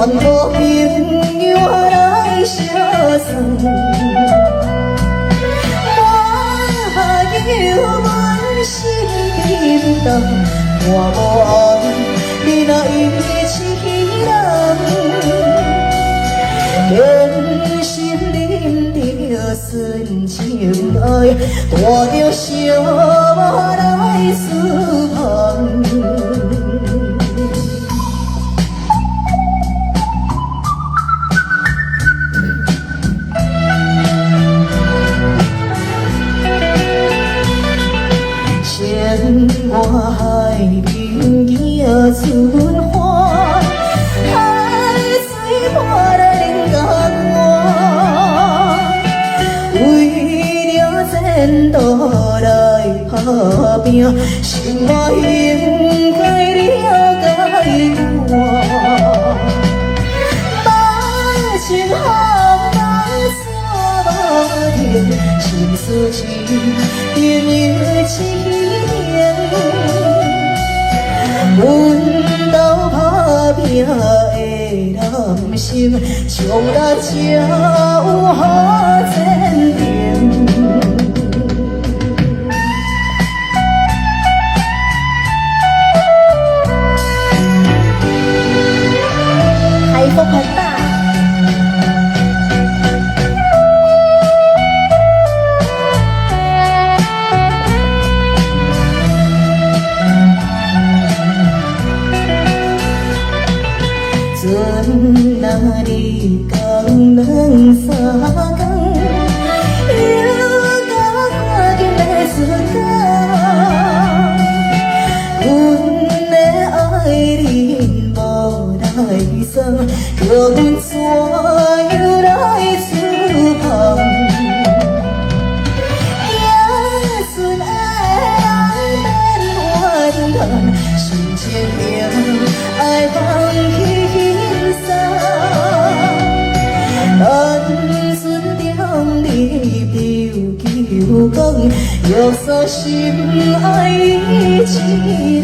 托朋友来相送。我有阮心沉重，我无爱你若伊痴人，坚信忍着纯情爱，带着寂寞来思旁。我海朋友春花，海水破来冷甲我，为了前途来打拼，心我应该了解我。梦情好人山无停，心事情朋友痴。阮斗打拼的男性，将咱才有好前程。海风很大。阵那日工两三工，又到看见要出家。阮的爱人无来送，叫阮怎样来出旁？行顺的人变怨叹，心情命爱放弃。单纯中你求讲，约束心爱一人。